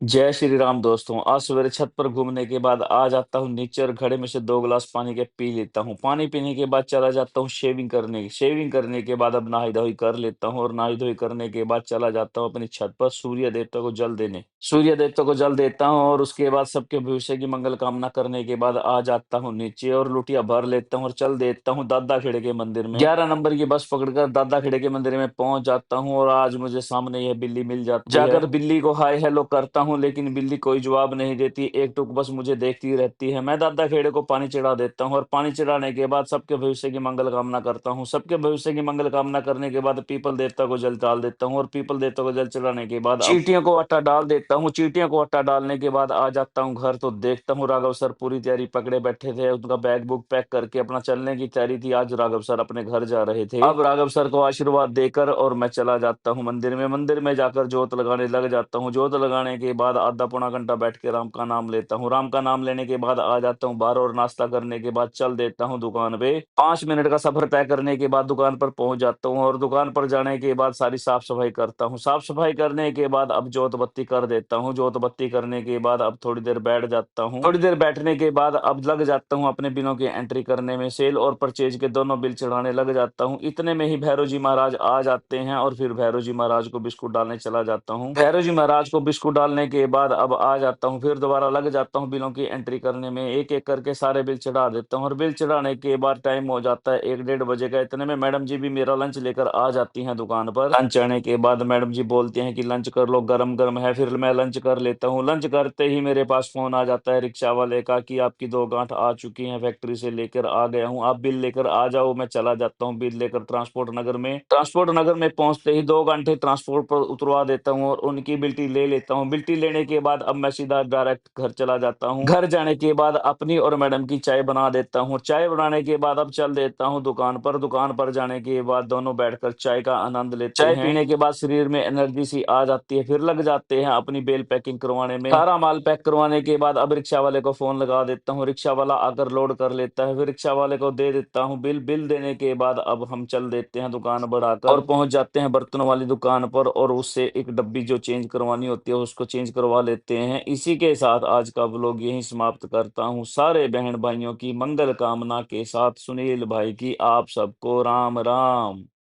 जय श्री राम दोस्तों। आज सवेरे छत पर घूमने के बाद आ जाता हूँ नीचे और घड़े में से 2 गिलास पानी के पी लेता हूँ। पानी पीने के बाद चला जाता हूँ शेविंग करने। शेविंग करने के बाद अब नहाई-धोई कर लेता हूँ और नहाई-धोई करने के बाद चला जाता हूँ अपनी छत पर सूर्य देवता को जल देने। सूर्य देवता को जल देता हूँ और उसके बाद सबके भविष्य की मंगल कामना करने के बाद आ जाता हूँ नीचे और लोटिया भर लेता हूँ और चल देता हूँ दादा खेड़े के मंदिर में। 11 नंबर की बस पकड़कर दादा खेड़े के मंदिर में पहुँच जाता हूँ और आज मुझे सामने यह बिल्ली मिल जाती है। जाकर बिल्ली को हाय हेलो करता हूँ लेकिन बिल्ली कोई जवाब नहीं देती, एकटुक बस मुझे देखती रहती है। मैं दादा खेड़े को पानी चढ़ा देता हूँ और पानी चढ़ाने के बाद सबके भविष्य की मंगल कामना करता हूँ। सबके भविष्य की मंगल कामना करने के बाद पीपल देवता को जल डाल देता हूँ और पीपल देवता को जल चढ़ाने के बाद चींटियों को आटा डाल देता हूँ। चींटियों को आटा डालने के बाद आ जाता हूँ घर तो देखता हूँ राघव सर पूरी तैयारी पकड़े बैठे थे। उनका बैग बुक पैक करके अपना चलने की तैयारी थी। आज राघव सर अपने घर जा रहे थे। अब राघव सर को आशीर्वाद देकर और मैं चला जाता हूँ मंदिर में। मंदिर में जाकर जोत लगाने लग जाता हूँ। जोत लगाने के बाद आधा पौना घंटा बैठ के राम का नाम लेता हूँ। राम का नाम लेने के बाद आ जाता हूँ बाहर और नाश्ता करने के बाद चल देता हूँ दुकान पे। 5 मिनट का सफर तय करने के बाद दुकान पर पहुंच जाता हूँ और दुकान पर जाने के बाद सारी साफ सफाई करता हूँ। साफ सफाई करने के बाद अब जोत बत्ती कर देता हूँ। जोत बत्ती करने के बाद अब थोड़ी देर बैठ जाता हूँ। थोड़ी देर बैठने के बाद अब लग जाता हूँ अपने बिलों की एंट्री करने में। सेल और परचेज के दोनों बिल चढ़ाने लग जाता हूँ। इतने में ही भैरव जी महाराज आ जाते हैं और फिर भैरव जी महाराज को बिस्कुट डालने चला जाता हूँ। भैरव जी महाराज को बिस्कुट डालने के बाद अब आ जाता हूँ। फिर दोबारा लग जाता हूँ बिलों की एंट्री करने में। एक-एक करके सारे बिल चढ़ा देता हूँ और बिल चढ़ाने के बाद टाइम हो जाता है 1 डेढ़ बजे का। इतने में मैडम जी भी मेरा लंच लेकर आ जाती हैं दुकान पर। लंच आने के बाद मैडम जी बोलती हैं कि लंच कर लो, गरम-गरम है। फिर मैं लंच कर लेता हूँ। लंच करते ही मेरे पास फ़ोन आ जाता है रिक्शा वाले का कि आपकी 2 गाँठ आ चुकी हैं, फैक्ट्री से लेकर आ गया हूँ, आप बिल लेकर आ जाओ। मैं चला जाता हूँ बिल लेकर ट्रांसपोर्ट नगर में। ट्रांसपोर्ट नगर में पहुँचते ही 2 घंटे ट्रांसपोर्ट पर उतरवा देता हूँ और उनकी बिल्टी ले लेता हूँ। बिल्टी लेने के बाद अब मैं सीधा डायरेक्ट घर चला जाता हूँ। घर जाने के बाद अपनी और मैडम की चाय बना देता हूँ। चाय बनाने के बाद अब चल देता हूँ दुकान पर। दुकान पर जाने के बाद दोनों बैठकर चाय का आनंद लेते हैं। चाय पीने के बाद शरीर में एनर्जी सी आ जाती है। फिर लग जाते हैं अपनी बेल पैकिंग करवाने में। सारा माल पैक करवाने के बाद अब रिक्शा वाले को फ़ोन लगा देता हूँ। रिक्शा वाला आकर लोड कर लेता है। फिर रिक्शा वाले को दे देता हूँ बिल। बिल देने के बाद अब हम चल देते हैं दुकान बढ़ाकर और पहुँच जाते हैं बर्तनों वाली दुकान पर और उससे एक डब्बी जो चेंज करवानी होती है उसको चेंज करवा लेते हैं। इसी के साथ आज का व्लॉग यहीं समाप्त करता हूँ। सारे बहन-भाइयों की मंगल कामना के साथ सुनील भाई की आप सबको राम राम।